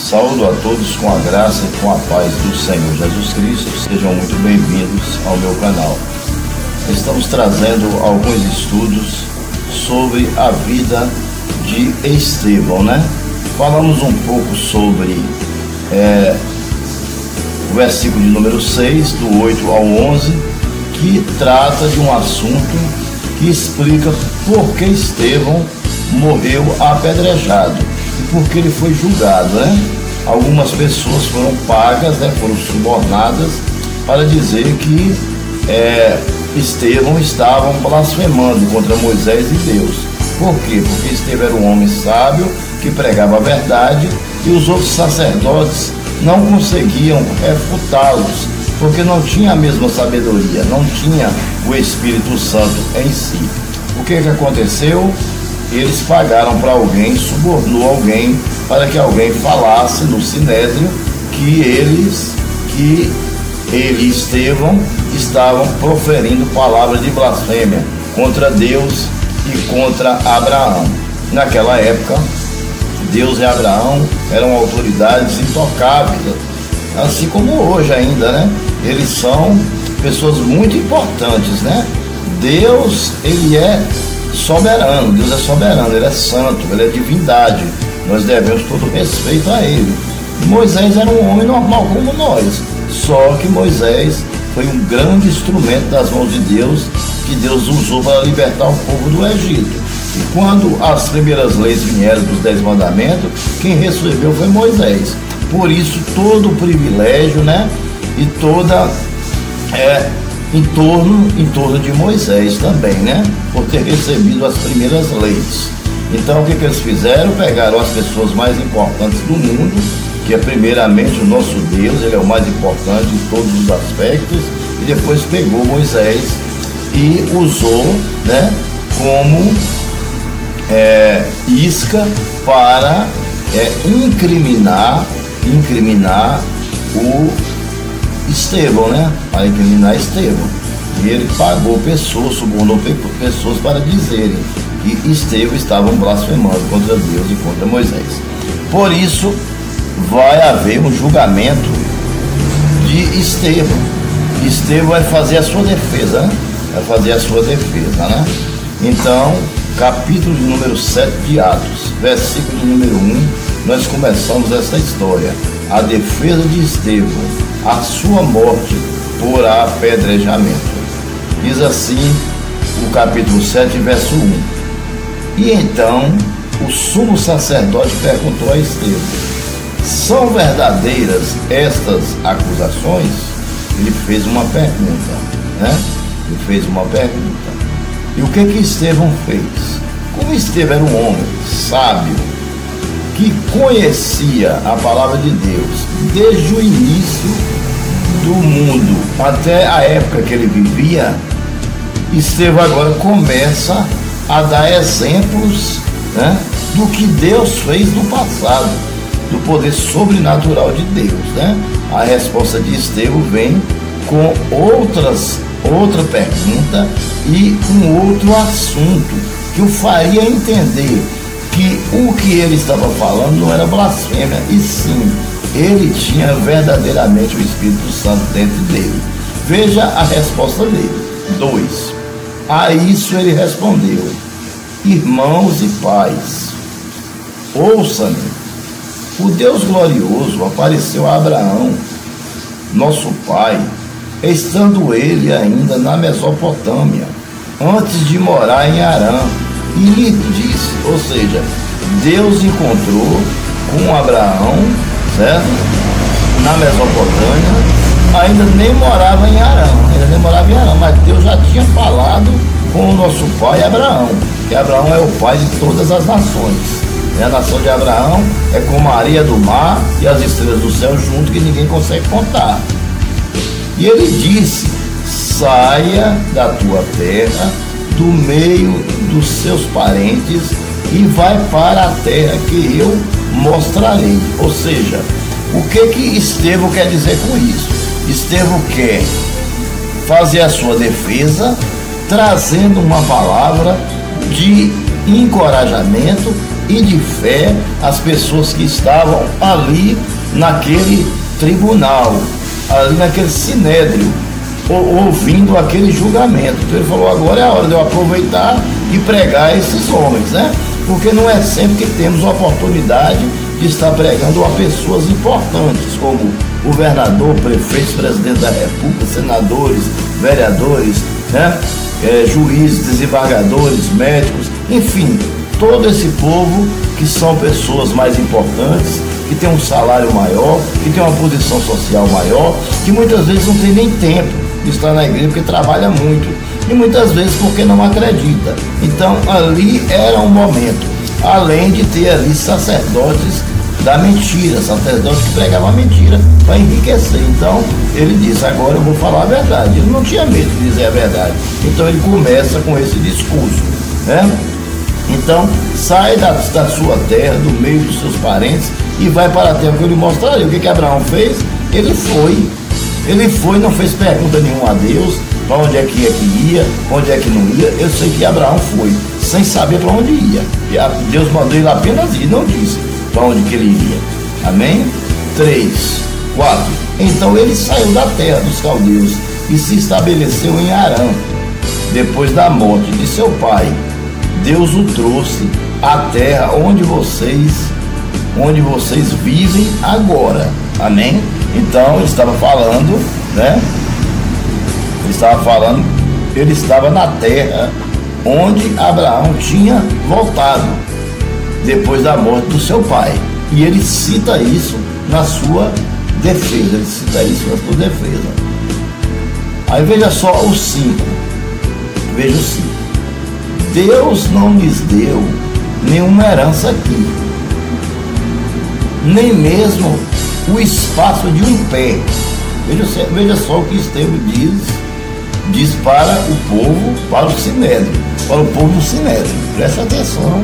Saúdo a todos com a graça e com a paz do Senhor Jesus Cristo. Sejam muito bem-vindos ao meu canal. Estamos trazendo alguns estudos sobre a vida de Estevão, né? Falamos um pouco sobre o versículo de número 6, do 8 ao 11, que trata de um assunto que explica por que Estevão morreu apedrejado e por que ele foi julgado, né? Algumas pessoas foram pagas, né, foram subornadas para dizer que Estevão estava blasfemando contra Moisés e Deus. Por quê? Porque Estevão era um homem sábio que pregava a verdade e os outros sacerdotes não conseguiam refutá-los, porque não tinha a mesma sabedoria, não tinha o Espírito Santo em si. O que aconteceu? Eles pagaram para alguém, subornou alguém, para que alguém falasse no Sinédrio que ele e Estevão estavam proferindo palavras de blasfêmia contra Deus e contra Abraão. Naquela época, Deus e Abraão eram autoridades intocáveis, assim como hoje ainda, né? Eles são pessoas muito importantes, né? Deus, ele é soberano, Deus é soberano, ele é santo, ele é divindade, nós devemos todo respeito a ele. Moisés era um homem normal como nós, só que Moisés foi um grande instrumento das mãos de Deus, que Deus usou para libertar o povo do Egito. E quando as primeiras leis vieram dos 10 mandamentos, quem recebeu foi Moisés. Por isso todo o privilégio, né, e toda em torno de Moisés também, né? Por ter recebido as primeiras leis. Então o que eles fizeram? Pegaram as pessoas mais importantes do mundo, que é primeiramente o nosso Deus, ele é o mais importante em todos os aspectos, e depois pegou Moisés e usou, né, como isca para incriminar o Estevão, né? Para incriminar Estevão. E ele pagou pessoas, subornou pessoas para dizerem que Estevão estava blasfemando contra Deus e contra Moisés. Por isso, vai haver um julgamento de Estevão. Estevão vai fazer a sua defesa, né? Vai fazer a sua defesa, né? Então, capítulo de número 7 de Atos, versículo de número 1, nós começamos essa história. A defesa de Estevão, a sua morte por apedrejamento. Diz assim o capítulo 7, verso 1. E então o sumo sacerdote perguntou a Estevão: são verdadeiras estas acusações? Ele fez uma pergunta, né? Ele fez uma pergunta. E o que Estevão fez? Como Estevão era um homem sábio, que conhecia a palavra de Deus desde o início do mundo até a época que ele vivia, Estevão agora começa a dar exemplos, né, do que Deus fez no passado, do poder sobrenatural de Deus, né? A resposta de Estevão vem com outra pergunta e um outro assunto que o faria entender que o que ele estava falando não era blasfêmia, e sim, ele tinha verdadeiramente o Espírito Santo dentro dele. Veja a resposta dele. 2. A isso ele respondeu: irmãos e pais, ouçam-me. O Deus glorioso apareceu a Abraão, nosso pai, estando ele ainda na Mesopotâmia, antes de morar em Harã, e lhe disse, ou seja, Deus encontrou com Abraão, certo? Na Mesopotâmia, ainda nem morava em Harã, mas Deus já tinha falado com o nosso pai Abraão, que Abraão é o pai de todas as nações. A nação de Abraão é como a areia do mar e as estrelas do céu junto, que ninguém consegue contar. E ele disse: saia da tua terra, do meio dos seus parentes, e vai para a terra que eu mostrarei. Ou seja, o que Estevão quer dizer com isso? Estevão quer fazer a sua defesa, trazendo uma palavra de encorajamento e de fé as pessoas que estavam ali naquele tribunal, ali naquele sinédrio, ouvindo aquele julgamento. Então ele falou: agora é a hora de eu aproveitar e pregar esses homens, né? Porque não é sempre que temos a oportunidade de estar pregando a pessoas importantes, como governador, prefeitos, presidente da República, senadores, vereadores, né? Juízes, desembargadores, médicos, enfim, todo esse povo que são pessoas mais importantes, que tem um salário maior, que tem uma posição social maior, que muitas vezes não tem nem tempo de estar na igreja porque trabalha muito, e muitas vezes porque não acredita. Então ali era um momento, além de ter ali sacerdotes da mentira, sacerdotes que pregavam a mentira para enriquecer. Então ele disse: agora eu vou falar a verdade. Ele não tinha medo de dizer a verdade, então ele começa com esse discurso, né? Então sai da sua terra, do meio dos seus parentes, e vai para a terra que eu lhe mostrarei. O que Abraão fez? Ele foi, não fez pergunta nenhuma a Deus para onde é que ia, onde é que não ia. Eu sei que Abraão foi sem saber para onde ia, e Deus mandou ele apenas ir, não disse para onde que ele iria. Amém? 3, 4. Então ele saiu da terra dos caldeus e se estabeleceu em Harã. Depois da morte de seu pai, Deus o trouxe à terra onde vocês vivem agora. Amém? Então ele estava falando, né? Ele estava na terra onde Abraão tinha voltado depois da morte do seu pai. E ele cita isso na sua defesa. Aí veja só o 5. Veja o 5. Deus não lhes deu nenhuma herança aqui, nem mesmo o espaço de um pé. Veja só o que Estevão diz para o povo, para o sinédrio, para o povo do sinédrio. Presta atenção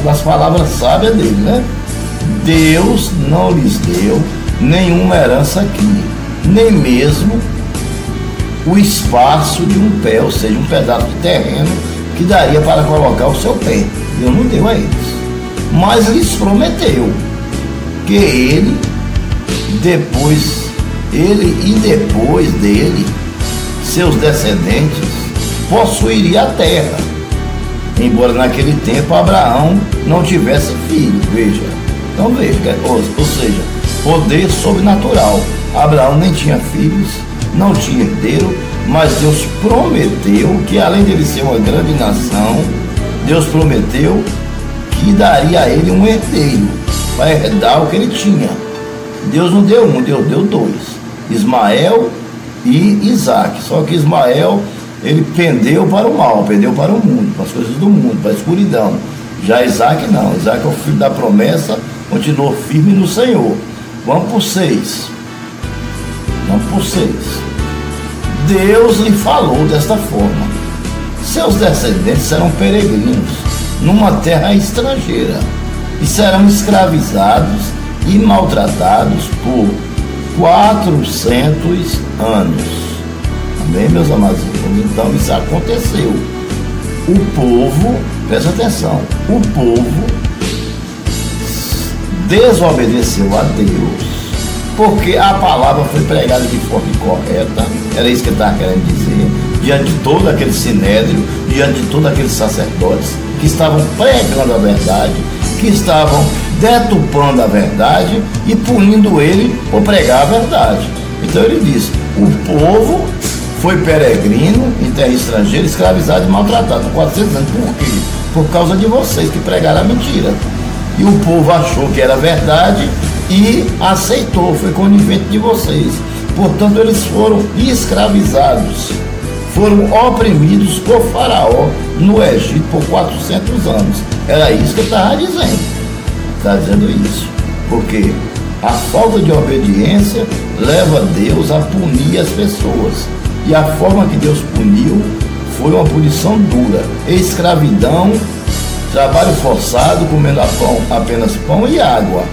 nas palavras sábias dele, né? Deus não lhes deu nenhuma herança aqui, nem mesmo o espaço de um pé, ou seja, um pedaço de terreno que daria para colocar o seu pé. Deus não deu a eles, mas lhes prometeu que ele e depois dele, seus descendentes, possuiria a terra, embora naquele tempo Abraão não tivesse filho. Então veja, ou seja, poder sobrenatural. Abraão nem tinha filhos, não tinha herdeiro, mas Deus prometeu que, além dele ser uma grande nação, Deus prometeu que daria a ele um herdeiro para herdar o que ele tinha. Deus não deu um, Deus deu 2, Ismael e Isaac. Só que Ismael, ele pendeu para o mal, pendeu para o mundo, para as coisas do mundo, para a escuridão. Já Isaac não, Isaac é o filho da promessa, continuou firme no Senhor. Vamos por 6. Deus lhe falou desta forma: seus descendentes serão peregrinos numa terra estrangeira e serão escravizados e maltratados por 400 anos. Amém, meus amados irmãos? Então isso aconteceu. O povo, presta atenção, o povo desobedeceu a Deus, porque a palavra foi pregada de forma incorreta. Era isso que ele estava querendo dizer, diante de todo aquele sinédrio, diante de todos aqueles sacerdotes que estavam pregando a verdade, que estavam deturpando a verdade e punindo ele por pregar a verdade. Então ele diz: o povo foi peregrino em terra estrangeira, escravizado e maltratado por 400 anos. Por quê? Por causa de vocês que pregaram a mentira. E o povo achou que era verdade e aceitou, foi conivente de vocês. Portanto, eles foram escravizados, foram oprimidos por Faraó no Egito por 400 anos. Era isso que ele estava dizendo. Está dizendo isso porque a falta de obediência leva Deus a punir as pessoas. E a forma que Deus puniu foi uma punição dura: escravidão, trabalho forçado, comendo apenas pão e água,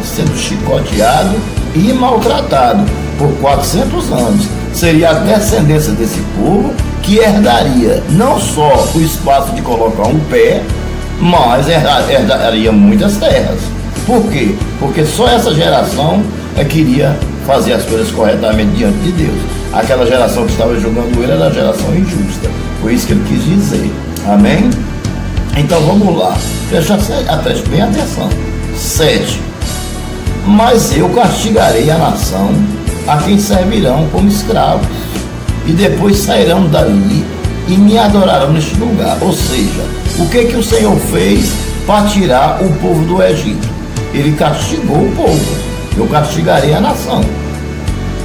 sendo chicoteado e maltratado por 400 anos. Seria a descendência desse povo que herdaria não só o espaço de colocar um pé, mas herdaria muitas terras. Por quê? Porque só essa geração queria fazer as coisas corretamente diante de Deus. Aquela geração que estava julgando ele era a geração injusta. Foi isso que ele quis dizer. Amém? Então vamos lá. Preste bem atenção. 7. Mas eu castigarei a nação a quem servirão como escravos, e depois sairão dali e me adorarão neste lugar. Ou seja, o que o Senhor fez para tirar o povo do Egito? Ele castigou o povo. Eu castigarei a nação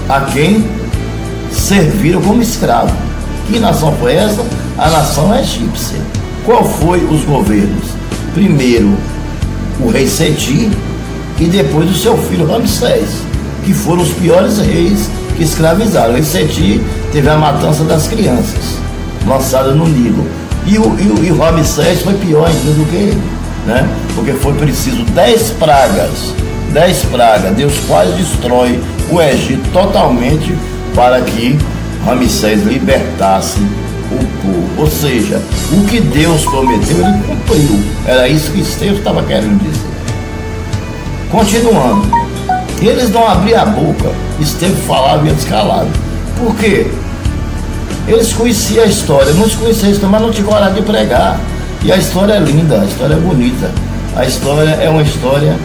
a quem serviram como escravo. Que nação foi essa? A nação egípcia. Qual foi os governos? Primeiro o rei Seti e depois o seu filho Ramsés, que foram os piores reis que escravizaram. O rei Seti teve a matança das crianças lançada no Nilo, e o Ramsés foi pior ainda do que ele, né? Porque foi preciso 10 pragas, Deus quase destrói o Egito totalmente para que Ramsés libertasse o povo. Ou seja, o que Deus prometeu, ele cumpriu. Era isso que Estevão estava querendo dizer. Continuando, eles não abriam a boca. Estevão falava e eles calavam. Por quê? Eles conheciam a história, muitos conheciam a história, mas não tinham coragem de pregar. E a história é linda, a história é bonita. A história é uma história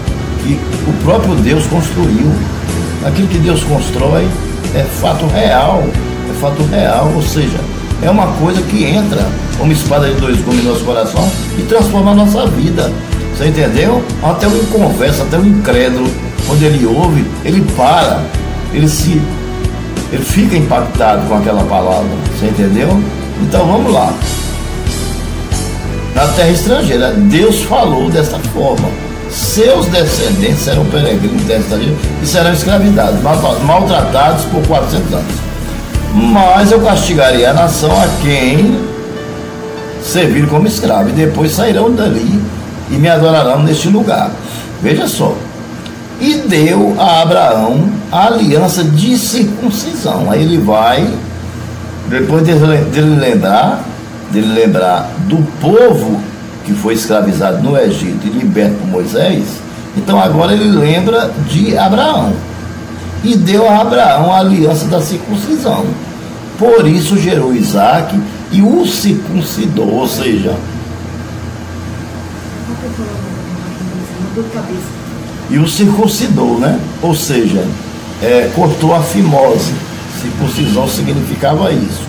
que o próprio Deus construiu. Aquilo que Deus constrói é fato real, ou seja, é uma coisa que entra como espada de dois gumes no nosso coração e transforma a nossa vida. Você entendeu? Até o inconverso, até o incrédulo, quando ele ouve, ele para, ele fica impactado com aquela palavra. Você entendeu? Então vamos lá. Na terra estrangeira, Deus falou dessa forma: seus descendentes serão peregrinos terra estrangeira e serão escravizados, maltratados por 400 anos. Mas eu castigarei a nação a quem servir como escravo, e depois sairão dali e me adorarão neste lugar. Veja só. E deu a Abraão a aliança de circuncisão. Aí ele vai, depois dele lembrar do povo que foi escravizado no Egito e liberto por Moisés, então agora ele lembra de Abraão. E deu a Abraão a aliança da circuncisão. Por isso gerou Isaac e o circuncidou, ou seja, e o circuncidou, né? Ou seja, cortou a fimose. Circuncisão significava isso: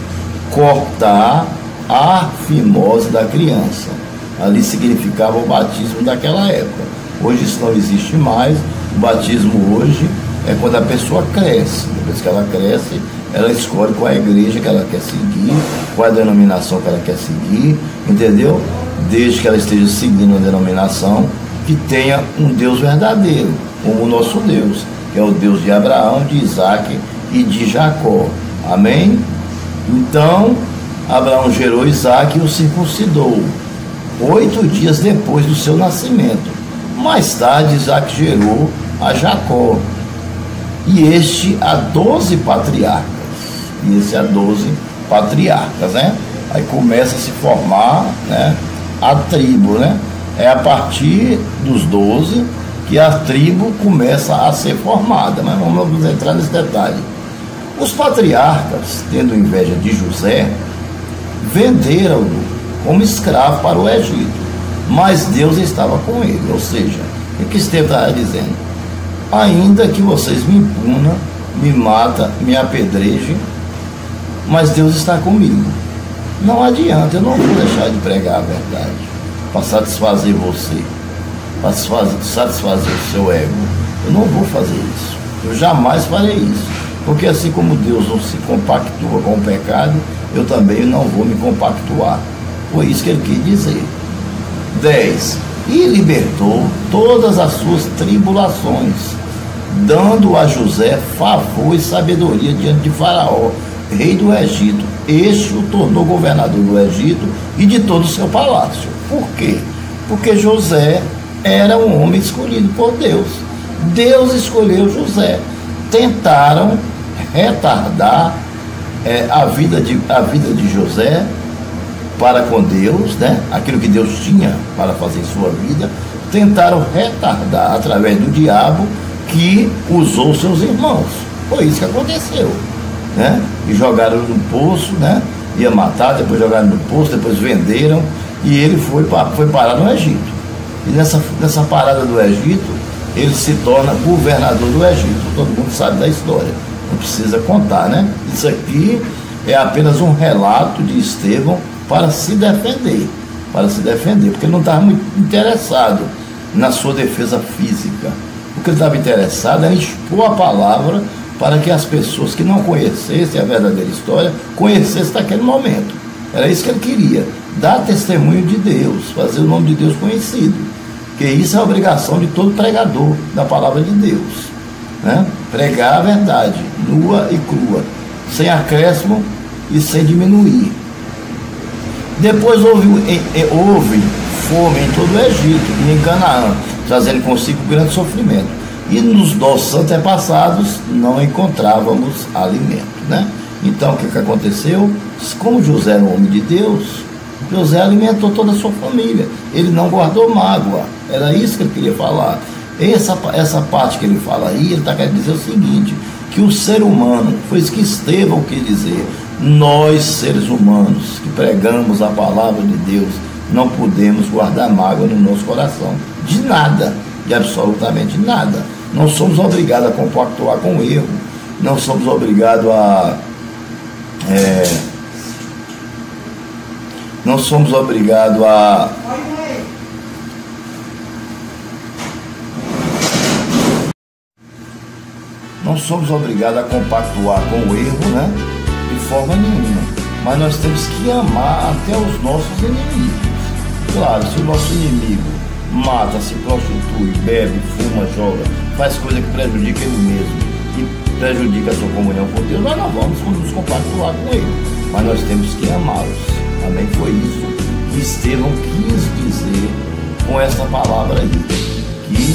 cortar a fimose da criança. Ali significava o batismo daquela época. Hoje isso não existe mais. O batismo hoje é quando a pessoa cresce. Depois que ela cresce, ela escolhe qual é a igreja que ela quer seguir, qual é a denominação que ela quer seguir, entendeu? Desde que ela esteja seguindo a denominação que tenha um Deus verdadeiro, como o nosso Deus, que é o Deus de Abraão, de Isaac e de Jacó. Amém? Então, Abraão gerou Isaac e o circuncidou 8 dias depois do seu nascimento. Mais tarde, Isaac gerou a Jacó, e este a 12 patriarcas. Né? Aí começa a se formar, né, a tribo, né? É a partir dos 12 que a tribo começa a ser formada, mas não vamos entrar nesse detalhe. Os patriarcas, tendo inveja de José, venderam-no como escravo para o Egito, mas Deus estava com ele. Ou seja, o que Estevão estava dizendo? Ainda que vocês me impunam, me matem, me apedrejem, mas Deus está comigo. Não adianta, eu não vou deixar de pregar a verdade para satisfazer você, para satisfazer o seu ego. Eu não vou fazer isso. Eu jamais farei isso. Porque assim como Deus não se compactua com o pecado, eu também não vou me compactuar. Foi isso que ele quis dizer. 10. E libertou todas as suas tribulações, dando a José favor e sabedoria diante de Faraó, rei do Egito. Este o tornou governador do Egito e de todo o seu palácio. Por quê? Porque José era um homem escolhido por Deus. Deus escolheu José. Tentaram retardar a vida de José para com Deus, né? Aquilo que Deus tinha para fazer em sua vida, tentaram retardar através do diabo, que usou seus irmãos. Foi isso que aconteceu, né? E jogaram no poço, né? Ia matar, depois jogaram no poço, depois venderam, e ele foi parar no Egito. E nessa parada do Egito, ele se torna governador do Egito. Todo mundo sabe da história, não precisa contar, né? Isso aqui é apenas um relato de Estevão para se defender, porque ele não estava muito interessado na sua defesa física. O que ele estava interessado era expor a palavra para que as pessoas que não conhecessem a verdadeira história conhecessem naquele momento. Era isso que ele queria, dar testemunho de Deus, fazer o nome de Deus conhecido, que isso é a obrigação de todo pregador da palavra de Deus, né? Pregar a verdade, nua e crua, sem acréscimo e sem diminuir. Depois houve fome em todo o Egito e em Canaã, trazendo consigo grande sofrimento. E nos nossos antepassados não encontrávamos alimento, né? Então o que aconteceu? Como José era um homem de Deus, José alimentou toda a sua família. Ele não guardou mágoa. Era isso que ele queria falar. Essa parte que ele fala aí, ele está querendo dizer o seguinte, que o ser humano, foi isso que Estevão quis dizer, nós seres humanos que pregamos a palavra de Deus, não podemos guardar mágoa no nosso coração, de nada, de absolutamente nada. Não somos obrigados a compactuar com o erro, não somos obrigados a não somos obrigados a compactuar com o erro, né? De forma nenhuma. Mas nós temos que amar até os nossos inimigos. Claro, se o nosso inimigo mata, se prostitui, bebe, fuma, joga, faz coisa que prejudica ele mesmo e prejudica a sua comunhão com Deus, nós não vamos nos compactuar com ele. Mas nós temos que amá-los. Também foi isso que Estevão quis dizer com essa palavra aí, que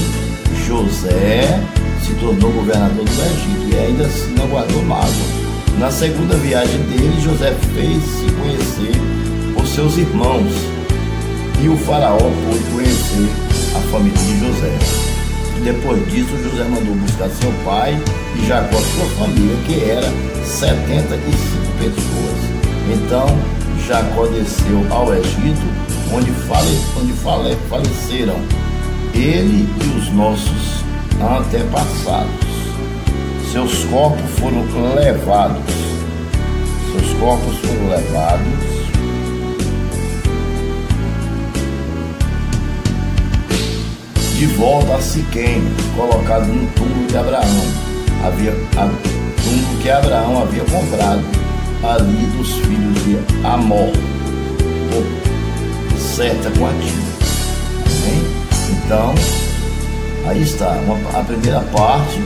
José se tornou governador do Egito e ainda assim não guardou mágoa. Na segunda viagem dele, José fez-se conhecer por seus irmãos e o faraó pôde conhecer a família de José. Depois disso, José mandou buscar seu pai e Jacó, sua família, que era 75 pessoas. Então Jacó desceu ao Egito, onde faleceram ele e os nossos antepassados. Seus corpos foram levados de volta a Siquém, colocado no túmulo de Abraão, túmulo que Abraão havia comprado ali dos filhos de Amor, por certa quantia. Amém? Então, aí está a primeira parte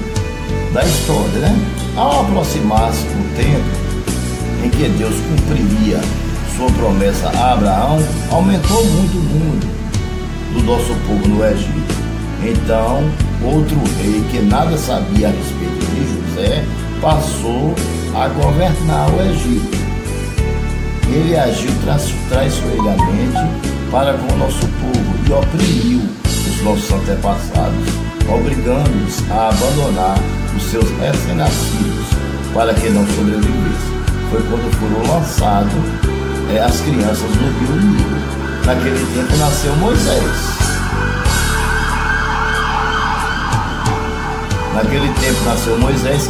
da história, né? Ao aproximar-se o tempo em que Deus cumpriria sua promessa a Abraão, aumentou muito o número do nosso povo no Egito. Então, outro rei que nada sabia a respeito de José passou a governar o Egito. Ele agiu traiçoeiramente para com o nosso povo e oprimiu os nossos antepassados, obrigando-os a abandonar os seus recém-nascidos para que não sobrevivessem. Foi quando foram lançados as crianças no rio Nilo. Naquele tempo nasceu Moisés.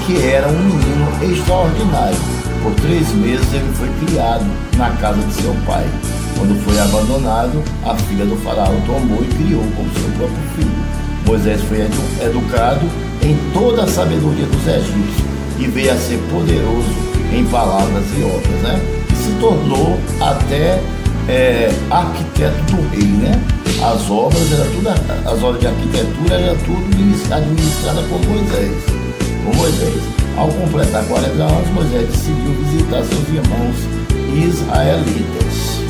Que era um menino extraordinário. Por 3 meses ele foi criado na casa de seu pai. Quando foi abandonado, a filha do faraó tomou e criou como seu próprio filho. Moisés foi educado em toda a sabedoria dos egípcios e veio a ser poderoso em palavras e obras, né? E se tornou até arquiteto do rei, né? As obras de arquitetura eram tudo administradas por Moisés. Ao completar 40 anos, Moisés decidiu visitar seus irmãos israelitas.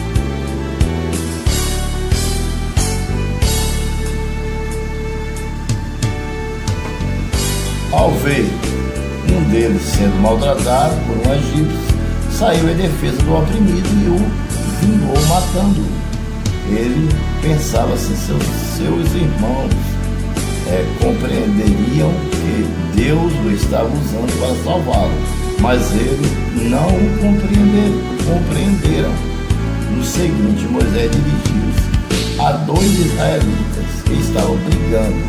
Ao ver um deles sendo maltratado por um egípcio, saiu em defesa do oprimido e o vingou matando-o. Ele pensava assim, seus irmãos compreenderiam que Deus o estava usando para salvá-lo, mas ele não o compreenderam. No seguinte, Moisés dirigiu-se a 2 israelitas que estavam brigando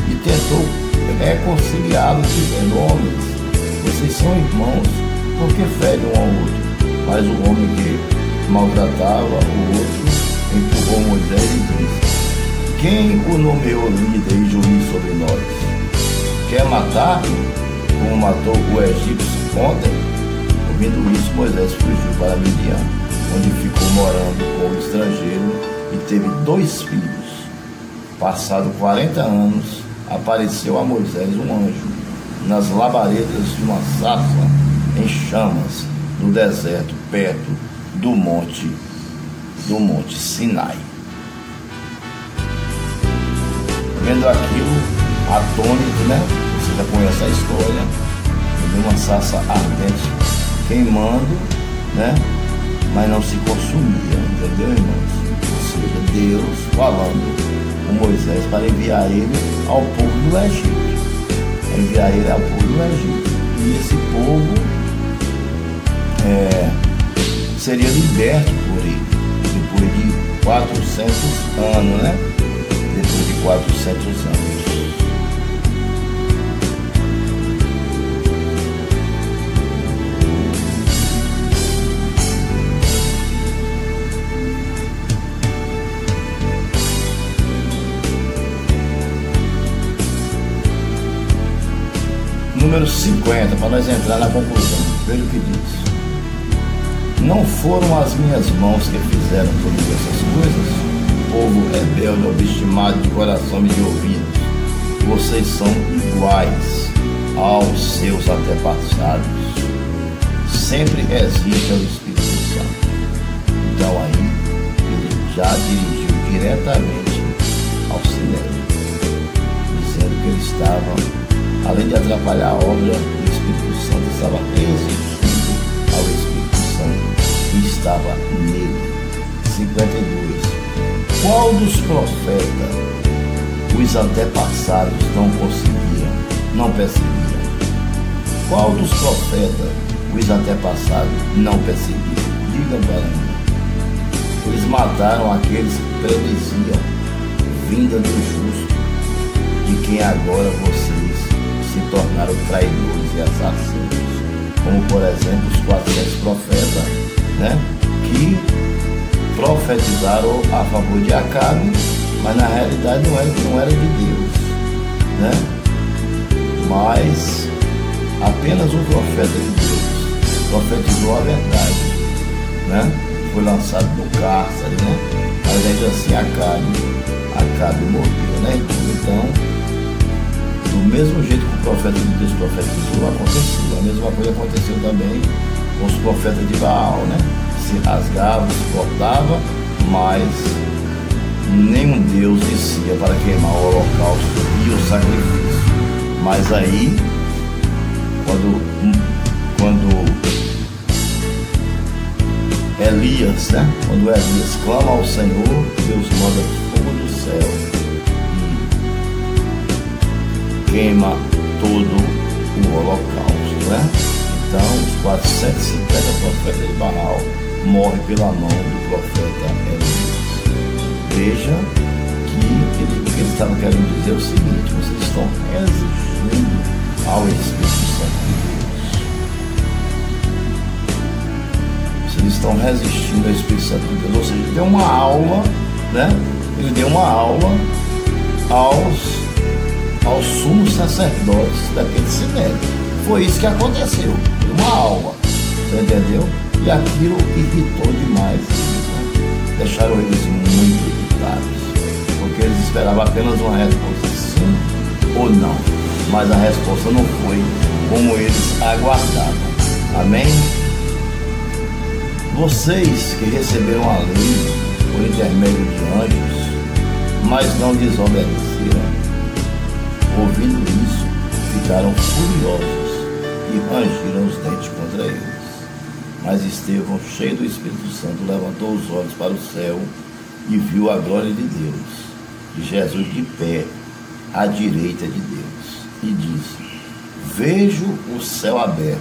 e tentou reconciliá-los, dizendo: homens, vocês são irmãos, por que ferem um ao outro? Mas o homem que maltratava o outro empurrou Moisés e disse: quem o nomeou líder e juiz sobre nós? Quer matar-me, como matou o egípcio ontem? Ouvindo isso, Moisés fugiu para Midian, onde ficou morando como estrangeiro e teve 2 filhos. Passado 40 anos, apareceu a Moisés um anjo nas labaredas de uma sarça em chamas no deserto, perto do monte Sinai. Vendo aquilo, atônito, né? Você já conhece a história de uma sarça ardente queimando, né? Mas não se consumia, entendeu, irmãos? Ou seja, Deus falando com Moisés para enviar ele ao povo do Egito. Enviar ele ao povo do Egito. E esse povo seria liberto por ele depois de 400 anos, né? Depois de 400 anos. Número 50, para nós entrar na conclusão. Veja o que diz. Não foram as minhas mãos que fizeram todas essas coisas? Povo rebelde, obstinado de coração e de ouvidos, vocês são iguais aos seus antepassados. Sempre existe o Espírito Santo. Então aí, ele já dirigiu diretamente ao Sinédrio, dizendo que ele estava, além de atrapalhar a obra, o Espírito Santo estava resistindo ao Espírito Santo que estava nele. 52. Qual dos profetas os antepassados não perseguiram? Qual dos profetas os antepassados não perseguiram? Digam para mim. Eles mataram aqueles que prediziam vinda do justo, de quem agora vocês se tornaram traidores e assassinos, como por exemplo os 400 profetas, né, que profetizaram a favor de Acabe, mas na realidade não era de Deus, né? Mas apenas um profeta de Deus profetizou a verdade, né? Foi lançado no cárcere, né? Mas ainda assim Acabe morreu, né? Então, do mesmo jeito que o profeta de Deus profetizou, aconteceu. A mesma coisa aconteceu também com os profetas de Baal, né? Se rasgava, se cortava, mas nenhum Deus descia para queimar o holocausto e o sacrifício. Mas aí, quando Elias, né? Quando Elias clama ao Senhor, Deus manda fogo do céu e queima todo o holocausto, né? Então, os 450 profetas de Baal morrem pela mão do profeta Elias. Veja que o que ele estava querendo dizer é o seguinte: vocês estão resistindo ao Espírito Santo de Deus. Vocês estão resistindo ao Espírito Santo de Deus. Ou seja, ele deu uma aula, né? Ele deu uma aula aos sumos sacerdotes daquele Sinédrio. Foi isso que aconteceu. Uma aula, você entendeu? E aquilo irritou demais eles, né? Deixaram eles muito irritados, porque eles esperavam apenas uma resposta sim ou não, mas a resposta não foi como eles aguardavam. Amém? Vocês que receberam a lei por intermédio de anjos, mas não desobedeceram, ouvindo isso, ficaram furiosos e rangiram os dentes contra eles. Mas Estevão, cheio do Espírito Santo, levantou os olhos para o céu e viu a glória de Deus, e Jesus de pé à direita de Deus, e disse: vejo o céu aberto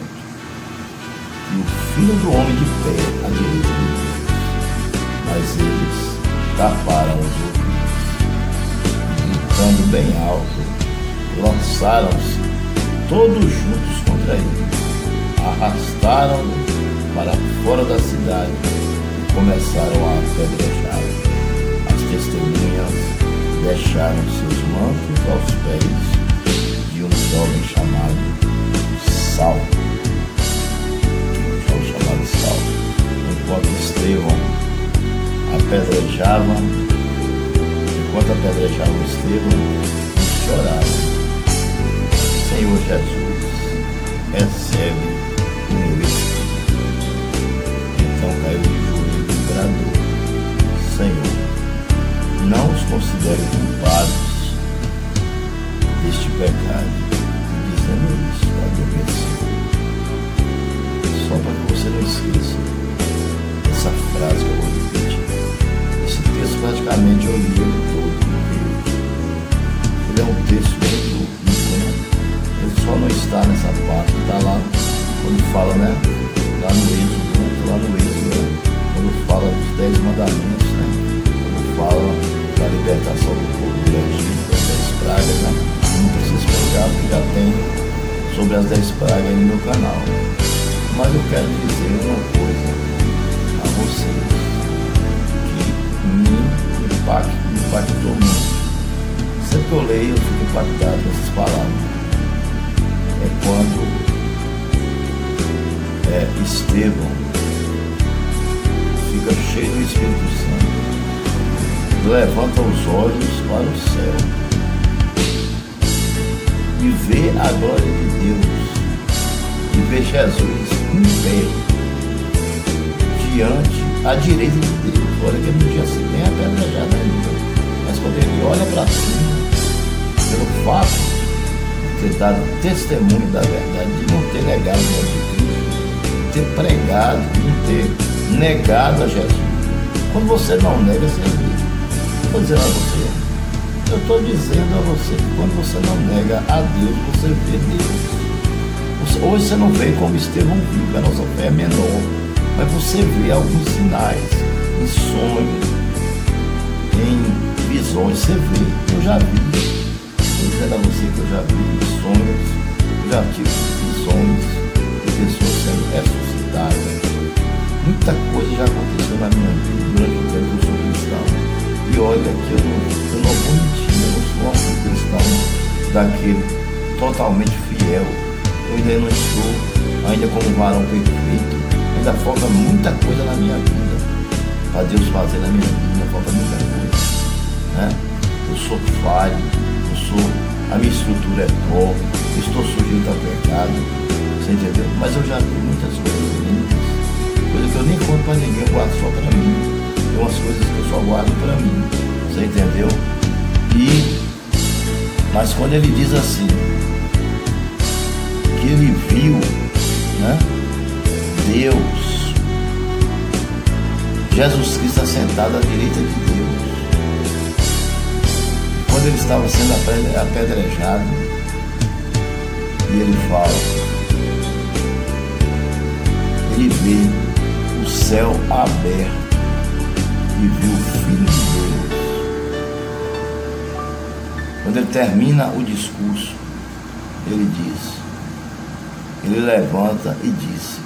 e o Filho do Homem de pé à direita de Deus. Mas eles taparam os ouvidos, gritando bem alto, lançaram-se todos juntos contra ele, arrastaram-no para fora da cidade e começaram a apedrejá-lo. As testemunhas deixaram seus mantos aos pés de um jovem chamado Saulo. Enquanto Estevão apedrejava, Estevão, eles choravam: Senhor Jesus, recebe o meu espírito. Então caiu de joelhos e bradou: Senhor, não os considere culpados deste pecado. E dizendo isso, adormeceu. Só para que você não esqueça essa frase que eu vou repetir. Esse texto praticamente eu li ele todo, porque ele é um texto muito rico, né? Ele só não está nessa parte, está lá quando fala, né? Lá no Êxodo, né? Quando fala dos 10 mandamentos, né? Quando fala da libertação do povo do Egito, das 10 pragas, né? Não precisa pegar, porque já tem sobre as 10 pragas aí no meu canal. Mas eu quero dizer uma coisa a vocês que me impactou muito. Sempre que eu leio, eu fico impactado com essas palavras. É quando Estevão fica cheio do Espírito Santo, levanta os olhos para o céu e vê a glória de Deus, e vê Jesus em pé diante, à direita de Deus. Olha que ele não tinha sido nem apedrejado ainda, mas quando ele olha para cima, pelo fato de ter dado testemunho da verdade, de não ter negado o nome de Cristo, de ter pregado, de não ter negado a Jesus. Quando você não nega, você vê. Estou dizendo a você, eu estou dizendo a você que quando você não nega a Deus, você vê Deus. Hoje você não vê como Estevão viu, que a nossa fé é menor, mas você vê alguns sinais, em sonhos, em visões, você vê. Eu já vi. Estou dizendo a você que eu já vi sonhos, eu já tive visões de pessoas sendo ressuscitadas. Muita coisa já aconteceu na minha vida durante o tempo que eu sou cristão. E olha que eu não vou mentir, eu não sou um cristão daquele totalmente fiel. Eu ainda não estou, ainda como varão perfeito. Ainda falta muita coisa na minha vida para Deus fazer na minha vida, ainda falta muita coisa, né? Eu sou falho, a minha estrutura é pobre, estou sujeito a pecado, você entendeu? Mas eu já vi muitas coisas lindas, coisas que eu nem conto para ninguém, eu guardo só para mim. Tem umas coisas que eu só guardo para mim, você entendeu? Mas quando ele diz assim, que ele viu, né, Deus, Jesus Cristo assentado à direita de Deus, quando ele estava sendo apedrejado, e ele fala, ele vê o céu aberto e viu o Filho de Deus. Quando ele termina o discurso, ele levanta e disse: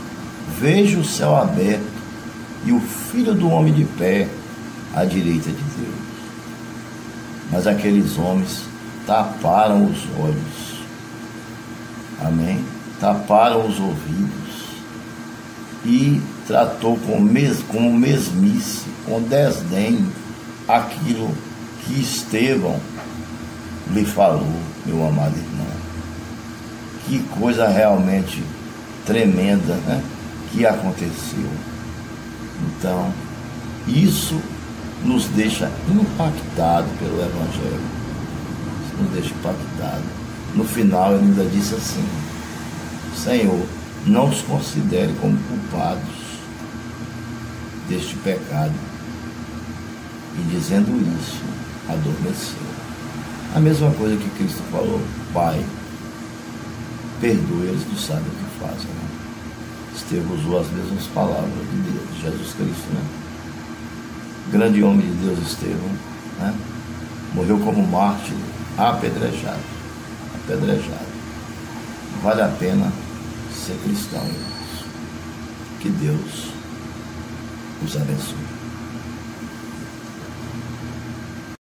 vejo o céu aberto e o Filho do Homem de pé à direita de Deus. Mas aqueles homens taparam os olhos, amém? Taparam os ouvidos e tratou com mesmice, com desdém, aquilo que Estevão lhe falou, meu amado irmão. Que coisa realmente tremenda, né, que aconteceu. Então, isso nos deixa impactado pelo Evangelho. Isso nos deixa impactado. No final ele ainda disse assim: Senhor, não os considere como culpados deste pecado. E dizendo isso, adormeceu. A mesma coisa que Cristo falou: Pai, perdoe, eles não sabem o que fazem. Né? Estevão usou as mesmas palavras de Deus, Jesus Cristo, né? Grande homem de Deus, Estevão, né? Morreu como mártir, apedrejado. Vale a pena ser cristão, irmãos. Que Deus os abençoe.